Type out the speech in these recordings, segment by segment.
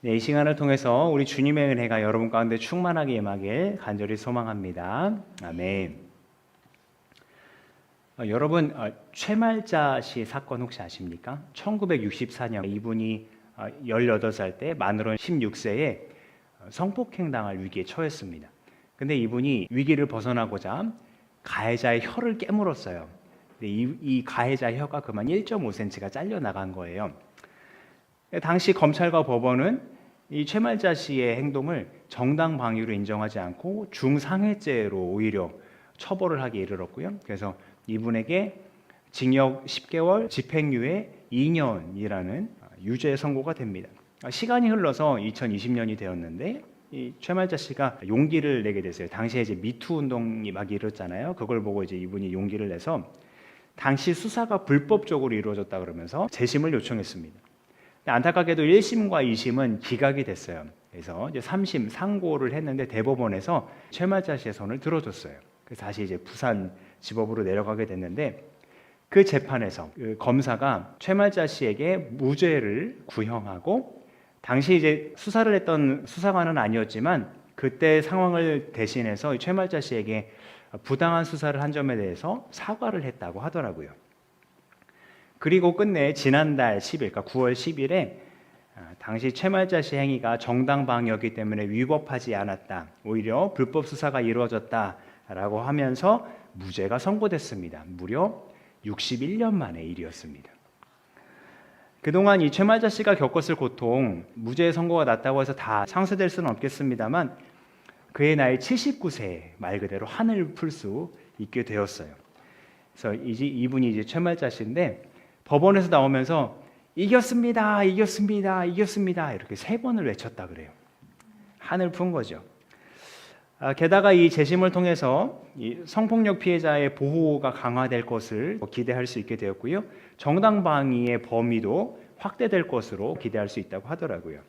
네, 이 시간을 통해서 우리 주님의 은혜가 여러분 가운데 충만하게 임하길 간절히 소망합니다. 아멘. 여러분, 최말자 씨 사건 혹시 아십니까? 1964년 이분이 18살 때 만으로 16세에 성폭행 당할 위기에 처했습니다. 근데 이분이 위기를 벗어나고자 가해자의 혀를 깨물었어요. 근데 이 가해자의 혀가 그만 1.5cm가 잘려 나간 거예요. 당시 검찰과 법원은 이 최말자 씨의 행동을 정당방위로 인정하지 않고 중상해죄로 오히려 처벌을 하기에 이르렀고요. 그래서 이분에게 징역 10개월, 집행유예 2년이라는 유죄 선고가 됩니다. 시간이 흘러서 2020년이 되었는데 이 최말자 씨가 용기를 내게 됐어요. 당시에 이제 미투 운동이 막 일었잖아요. 그걸 보고 이제 이분이 용기를 내서 당시 수사가 불법적으로 이루어졌다 그러면서 재심을 요청했습니다. 안타깝게도 1심과 2심은 기각이 됐어요. 그래서 이제 3심 상고를 했는데 대법원에서 최말자 씨의 손을 들어줬어요. 그래서 다시 이제 부산 지법으로 내려가게 됐는데 그 재판에서 그 검사가 최말자 씨에게 무죄를 구형하고 당시 이제 수사를 했던 수사관은 아니었지만 그때 상황을 대신해서 최말자 씨에게 부당한 수사를 한 점에 대해서 사과를 했다고 하더라고요. 그리고 끝내 지난달 10일, 그러니까 9월 10일에 당시 최말자 씨 행위가 정당방위였기 때문에 위법하지 않았다. 오히려 불법 수사가 이루어졌다라고 하면서 무죄가 선고됐습니다. 무려 61년 만의 일이었습니다. 그동안 이 최말자 씨가 겪었을 고통, 무죄 선고가 났다고 해서 다 상쇄될 수는 없겠습니다만 그의 나이 79세에 말 그대로 하늘을 풀 수 있게 되었어요. 그래서 이분이 이제 최말자 씨인데 법원에서 나오면서 이겼습니다, 이겼습니다, 이겼습니다 이렇게 3번을 외쳤다 그래요. 한을 푼 거죠. 게다가 이 재심을 통해서 이 성폭력 피해자의 보호가 강화될 것을 기대할 수 있게 되었고요. 정당방위의 범위도 확대될 것으로 기대할 수 있다고 하더라고요.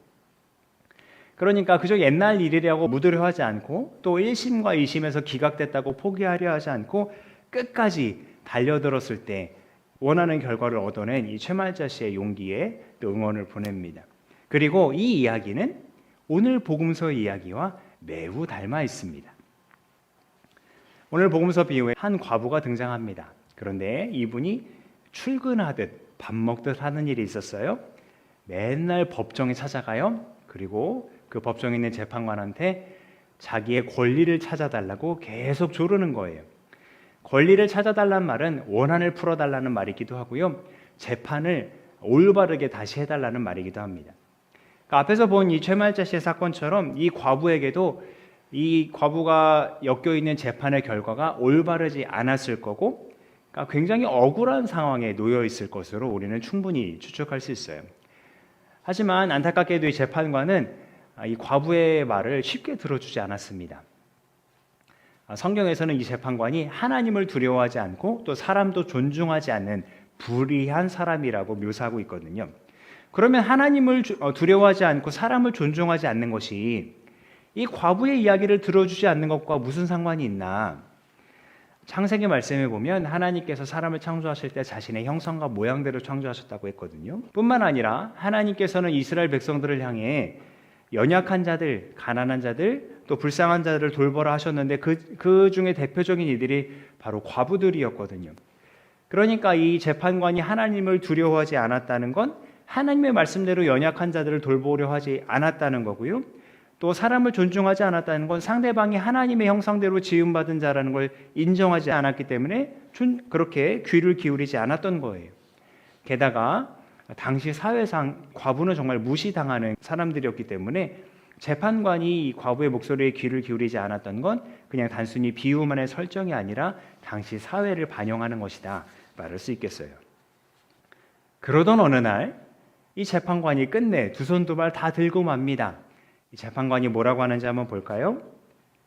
그러니까 그저 옛날 일이라고 묻으려 하지 않고 또 1심과 2심에서 기각됐다고 포기하려 하지 않고 끝까지 달려들었을 때 원하는 결과를 얻어낸 이 최말자 씨의 용기에 또 응원을 보냅니다. 그리고 이 이야기는 오늘 복음서의 이야기와 매우 닮아 있습니다. 오늘 복음서 비유에 한 과부가 등장합니다. 그런데 이분이 출근하듯 밥 먹듯 하는 일이 있었어요. 맨날 법정에 찾아가요. 그리고 그 법정에 있는 재판관한테 자기의 권리를 찾아달라고 계속 조르는 거예요. 권리를 찾아달라는 말은 원한을 풀어달라는 말이기도 하고요. 재판을 올바르게 다시 해달라는 말이기도 합니다. 그러니까 앞에서 본 이 최말자 씨의 사건처럼 이 과부에게도 이 과부가 엮여있는 재판의 결과가 올바르지 않았을 거고 그러니까 굉장히 억울한 상황에 놓여 있을 것으로 우리는 충분히 추측할 수 있어요. 하지만 안타깝게도 이 재판관은 이 과부의 말을 쉽게 들어주지 않았습니다. 성경에서는 이 재판관이 하나님을 두려워하지 않고 또 사람도 존중하지 않는 불의한 사람이라고 묘사하고 있거든요. 그러면 하나님을 두려워하지 않고 사람을 존중하지 않는 것이 이 과부의 이야기를 들어주지 않는 것과 무슨 상관이 있나? 창세기 말씀에 보면 하나님께서 사람을 창조하실 때 자신의 형상과 모양대로 창조하셨다고 했거든요. 뿐만 아니라 하나님께서는 이스라엘 백성들을 향해 연약한 자들, 가난한 자들, 또 불쌍한 자들을 돌보라 하셨는데 그 중에 대표적인 이들이 바로 과부들이었거든요. 그러니까 이 재판관이 하나님을 두려워하지 않았다는 건 하나님의 말씀대로 연약한 자들을 돌보려 하지 않았다는 거고요. 또 사람을 존중하지 않았다는 건 상대방이 하나님의 형상대로 지음받은 자라는 걸 인정하지 않았기 때문에 그렇게 귀를 기울이지 않았던 거예요. 게다가 당시 사회상 과부는 정말 무시당하는 사람들이었기 때문에 재판관이 이 과부의 목소리에 귀를 기울이지 않았던 건 그냥 단순히 비유만의 설정이 아니라 당시 사회를 반영하는 것이다 말할 수 있겠어요. 그러던 어느 날 이 재판관이 끝내 두 손 두 발 다 들고 맙니다. 이 재판관이 뭐라고 하는지 한번 볼까요?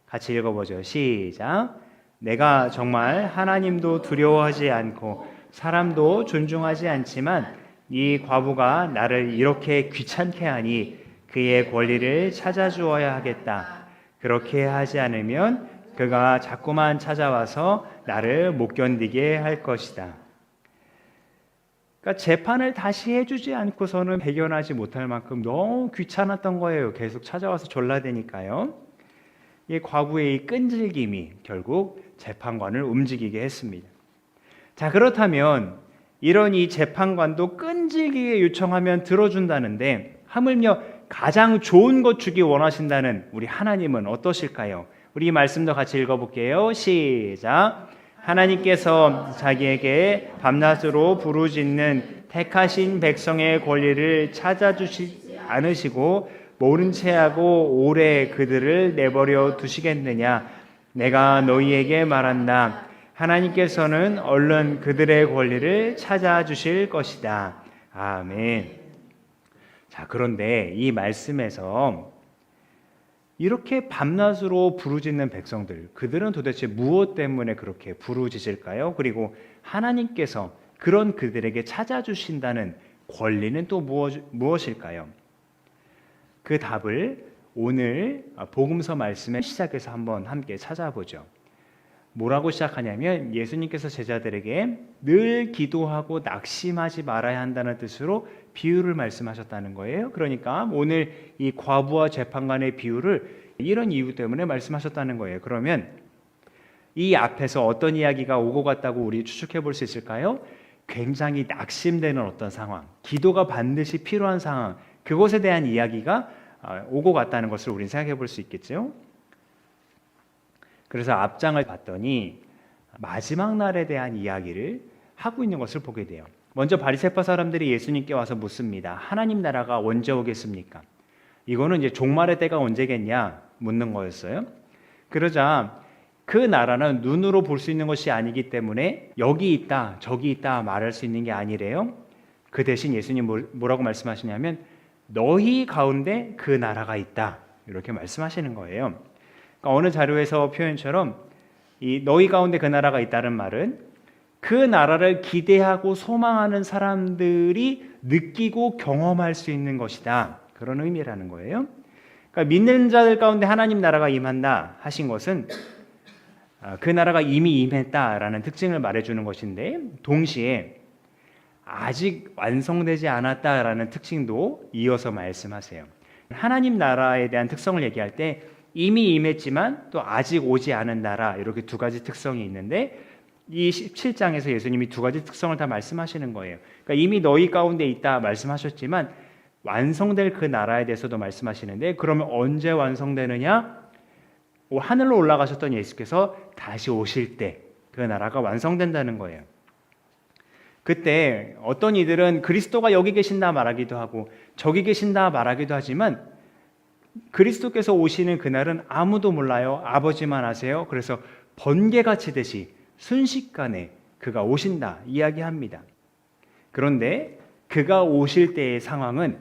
같이 읽어보죠. 시작. 내가 정말 하나님도 두려워하지 않고 사람도 존중하지 않지만 이 과부가 나를 이렇게 귀찮게 하니 그의 권리를 찾아주어야 하겠다. 그렇게 하지 않으면 그가 자꾸만 찾아와서 나를 못 견디게 할 것이다. 그러니까 재판을 다시 해주지 않고서는 배견하지 못할 만큼 너무 귀찮았던 거예요. 계속 찾아와서 졸라대니까요. 이 과부의 이 끈질김이 결국 재판관을 움직이게 했습니다. 자, 그렇다면 이런 이 재판관도 끈질기게 요청하면 들어준다는데 하물며 가장 좋은 것 주기 원하신다는 우리 하나님은 어떠실까요? 우리 이 말씀도 같이 읽어볼게요. 시작. 하나님께서 자기에게 밤낮으로 부르짖는 택하신 백성의 권리를 찾아주시지 않으시고 모른 채 하고 오래 그들을 내버려 두시겠느냐? 내가 너희에게 말한다. 하나님께서는 얼른 그들의 권리를 찾아주실 것이다. 아멘. 자, 그런데 이 말씀에서 이렇게 밤낮으로 부르짖는 백성들, 그들은 도대체 무엇 때문에 그렇게 부르짖을까요? 그리고 하나님께서 그런 그들에게 찾아주신다는 권리는 또 무엇일까요? 그 답을 오늘 복음서 말씀의 시작에서 한번 함께 찾아보죠. 뭐라고 시작하냐면 예수님께서 제자들에게 늘 기도하고 낙심하지 말아야 한다는 뜻으로 비유를 말씀하셨다는 거예요. 그러니까 오늘 이 과부와 재판관의 비유를 이런 이유 때문에 말씀하셨다는 거예요. 그러면 이 앞에서 어떤 이야기가 오고 갔다고 우리 추측해 볼 수 있을까요? 굉장히 낙심되는 어떤 상황, 기도가 반드시 필요한 상황, 그것에 대한 이야기가 오고 갔다는 것을 우리는 생각해 볼 수 있겠죠. 그래서 앞장을 봤더니 마지막 날에 대한 이야기를 하고 있는 것을 보게 돼요. 먼저 바리새파 사람들이 예수님께 와서 묻습니다. 하나님 나라가 언제 오겠습니까? 이거는 이제 종말의 때가 언제겠냐 묻는 거였어요. 그러자 그 나라는 눈으로 볼 수 있는 것이 아니기 때문에 여기 있다 저기 있다 말할 수 있는 게 아니래요. 그 대신 예수님 뭐라고 말씀하시냐면 너희 가운데 그 나라가 있다 이렇게 말씀하시는 거예요. 그러니까 어느 자료에서 표현처럼 이 너희 가운데 그 나라가 있다는 말은 그 나라를 기대하고 소망하는 사람들이 느끼고 경험할 수 있는 것이다. 그런 의미라는 거예요. 그러니까 믿는 자들 가운데 하나님 나라가 임한다 하신 것은 그 나라가 이미 임했다라는 특징을 말해주는 것인데 동시에 아직 완성되지 않았다라는 특징도 이어서 말씀하세요. 하나님 나라에 대한 특성을 얘기할 때 이미 임했지만 또 아직 오지 않은 나라 이렇게 두 가지 특성이 있는데 이 17장에서 예수님이 두 가지 특성을 다 말씀하시는 거예요. 그러니까 이미 너희 가운데 있다 말씀하셨지만 완성될 그 나라에 대해서도 말씀하시는데 그러면 언제 완성되느냐? 하늘로 올라가셨던 예수께서 다시 오실 때 그 나라가 완성된다는 거예요. 그때 어떤 이들은 그리스도가 여기 계신다 말하기도 하고 저기 계신다 말하기도 하지만 그리스도께서 오시는 그날은 아무도 몰라요. 아버지만 아세요. 그래서 번개가 치듯이 순식간에 그가 오신다 이야기합니다. 그런데 그가 오실 때의 상황은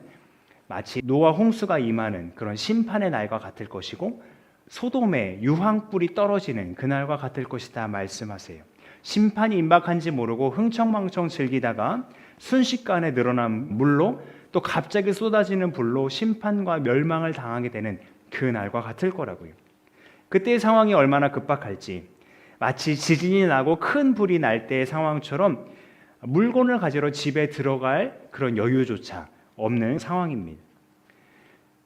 마치 노아 홍수가 임하는 그런 심판의 날과 같을 것이고 소돔에 유황불이 떨어지는 그날과 같을 것이다 말씀하세요. 심판이 임박한지 모르고 흥청망청 즐기다가 순식간에 늘어난 물로 또 갑자기 쏟아지는 불로 심판과 멸망을 당하게 되는 그 날과 같을 거라고요. 그때의 상황이 얼마나 급박할지 마치 지진이 나고 큰 불이 날 때의 상황처럼 물건을 가지러 집에 들어갈 그런 여유조차 없는 상황입니다.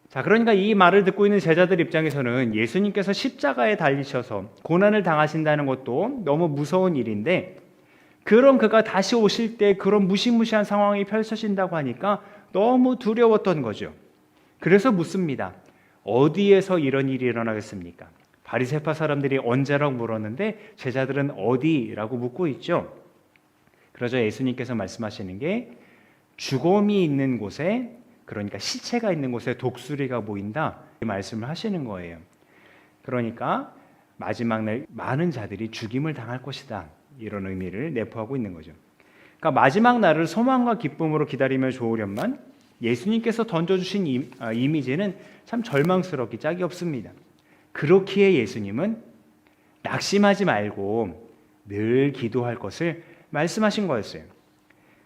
자, 그러니까 이 말을 듣고 있는 제자들 입장에서는 예수님께서 십자가에 달리셔서 고난을 당하신다는 것도 너무 무서운 일인데 그런 그가 다시 오실 때 그런 무시무시한 상황이 펼쳐진다고 하니까 너무 두려웠던 거죠. 그래서 묻습니다. 어디에서 이런 일이 일어나겠습니까? 바리새파 사람들이 언제라고 물었는데 제자들은 어디라고 묻고 있죠. 그러자 예수님께서 말씀하시는 게 죽음이 있는 곳에 그러니까 시체가 있는 곳에 독수리가 보인다 이 말씀을 하시는 거예요. 그러니까 마지막 날 많은 자들이 죽임을 당할 것이다 이런 의미를 내포하고 있는 거죠. 그러니까 마지막 날을 소망과 기쁨으로 기다리며 좋으련만 예수님께서 던져주신 이미지는 참 절망스럽기 짝이 없습니다. 그렇기에 예수님은 낙심하지 말고 늘 기도할 것을 말씀하신 거였어요.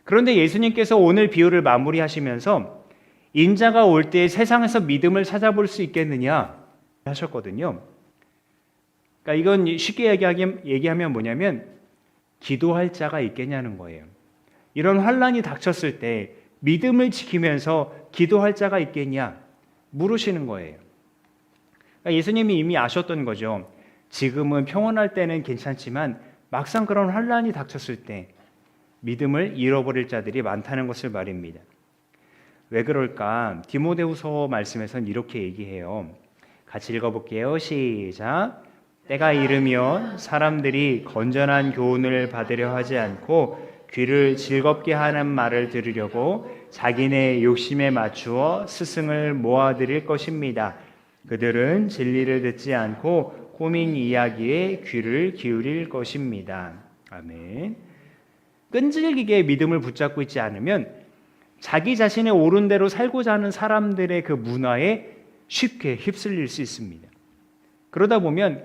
그런데 예수님께서 오늘 비유를 마무리하시면서 인자가 올 때 세상에서 믿음을 찾아볼 수 있겠느냐 하셨거든요. 그러니까 이건 쉽게 얘기하면 뭐냐면 기도할 자가 있겠냐는 거예요. 이런 환란이 닥쳤을 때 믿음을 지키면서 기도할 자가 있겠냐 물으시는 거예요. 그러니까 예수님이 이미 아셨던 거죠. 지금은 평온할 때는 괜찮지만 막상 그런 환란이 닥쳤을 때 믿음을 잃어버릴 자들이 많다는 것을 말입니다. 왜 그럴까? 디모데후서 말씀에서는 이렇게 얘기해요. 같이 읽어볼게요. 시작. 때가 이르면 사람들이 건전한 교훈을 받으려 하지 않고 귀를 즐겁게 하는 말을 들으려고 자기네 욕심에 맞추어 스승을 모아들일 것입니다. 그들은 진리를 듣지 않고 꾸민 이야기에 귀를 기울일 것입니다. 아멘. 끈질기게 믿음을 붙잡고 있지 않으면 자기 자신의 옳은 대로 살고자 하는 사람들의 그 문화에 쉽게 휩쓸릴 수 있습니다. 그러다 보면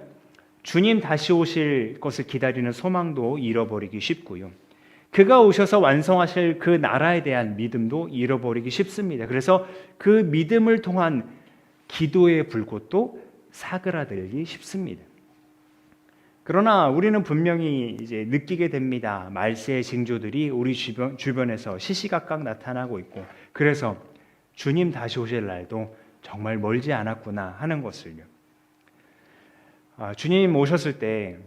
주님 다시 오실 것을 기다리는 소망도 잃어버리기 쉽고요. 그가 오셔서 완성하실 그 나라에 대한 믿음도 잃어버리기 쉽습니다. 그래서 그 믿음을 통한 기도의 불꽃도 사그라들기 쉽습니다. 그러나 우리는 분명히 이제 느끼게 됩니다. 말세의 징조들이 우리 주변에서 시시각각 나타나고 있고, 그래서 주님 다시 오실 날도 정말 멀지 않았구나 하는 것을요. 주님 오셨을 때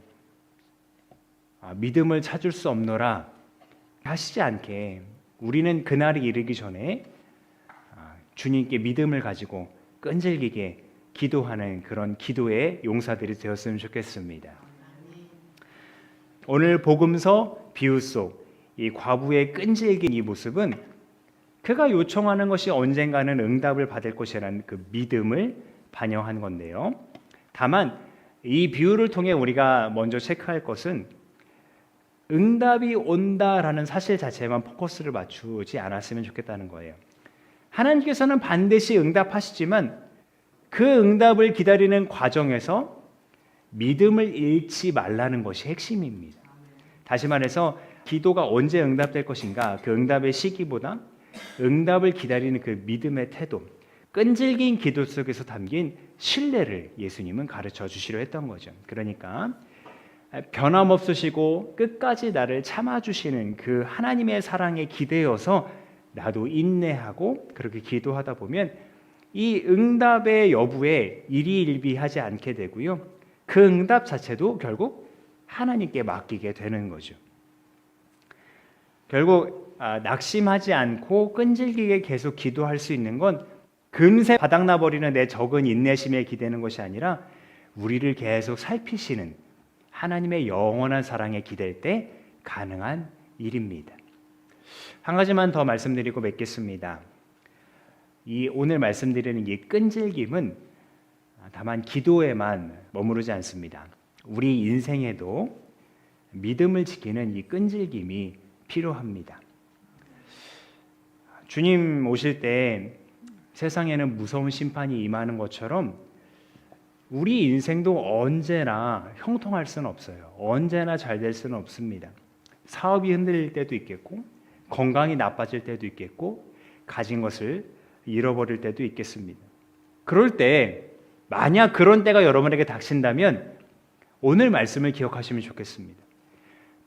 믿음을 찾을 수 없노라 하시지 않게 우리는 그날이 이르기 전에 주님께 믿음을 가지고 끈질기게 기도하는 그런 기도의 용사들이 되었으면 좋겠습니다. 오늘 복음서 비유 속 이 과부의 끈질긴 이 모습은 그가 요청하는 것이 언젠가는 응답을 받을 것이라는 그 믿음을 반영한 건데요. 다만 이 비유를 통해 우리가 먼저 체크할 것은 응답이 온다라는 사실 자체에만 포커스를 맞추지 않았으면 좋겠다는 거예요. 하나님께서는 반드시 응답하시지만 그 응답을 기다리는 과정에서 믿음을 잃지 말라는 것이 핵심입니다. 다시 말해서 기도가 언제 응답될 것인가, 그 응답의 시기보다 응답을 기다리는 그 믿음의 태도, 끈질긴 기도 속에서 담긴 신뢰를 예수님은 가르쳐 주시려 했던 거죠. 그러니까 변함없으시고 끝까지 나를 참아주시는 그 하나님의 사랑에 기대어서 나도 인내하고 그렇게 기도하다 보면 이 응답의 여부에 일희일비하지 않게 되고요. 그 응답 자체도 결국 하나님께 맡기게 되는 거죠. 결국 낙심하지 않고 끈질기게 계속 기도할 수 있는 건 금세 바닥나버리는 내 적은 인내심에 기대는 것이 아니라 우리를 계속 살피시는 하나님의 영원한 사랑에 기댈 때 가능한 일입니다. 한 가지만 더 말씀드리고 맺겠습니다. 이 오늘 말씀드리는 이 끈질김은 다만 기도에만 머무르지 않습니다. 우리 인생에도 믿음을 지키는 이 끈질김이 필요합니다. 주님 오실 때 세상에는 무서운 심판이 임하는 것처럼 우리 인생도 언제나 형통할 수는 없어요. 언제나 잘 될 수는 없습니다. 사업이 흔들릴 때도 있겠고, 건강이 나빠질 때도 있겠고, 가진 것을 잃어버릴 때도 있겠습니다. 그럴 때 만약 그런 때가 여러분에게 닥친다면 오늘 말씀을 기억하시면 좋겠습니다.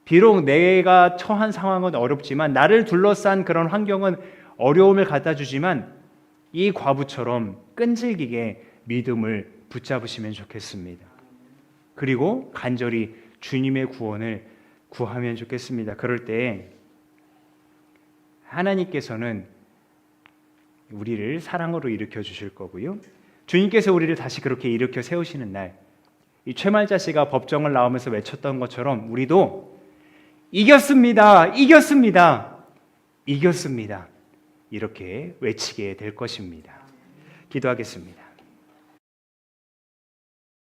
비록 내가 처한 상황은 어렵지만, 나를 둘러싼 그런 환경은 어려움을 갖다 주지만 이 과부처럼 끈질기게 믿음을 붙잡으시면 좋겠습니다. 그리고 간절히 주님의 구원을 구하면 좋겠습니다. 그럴 때 하나님께서는 우리를 사랑으로 일으켜 주실 거고요. 주님께서 우리를 다시 그렇게 일으켜 세우시는 날, 이 최말자 씨가 법정을 나오면서 외쳤던 것처럼 우리도 이겼습니다. 이겼습니다. 이겼습니다. 이렇게 외치게 될 것입니다. 기도하겠습니다.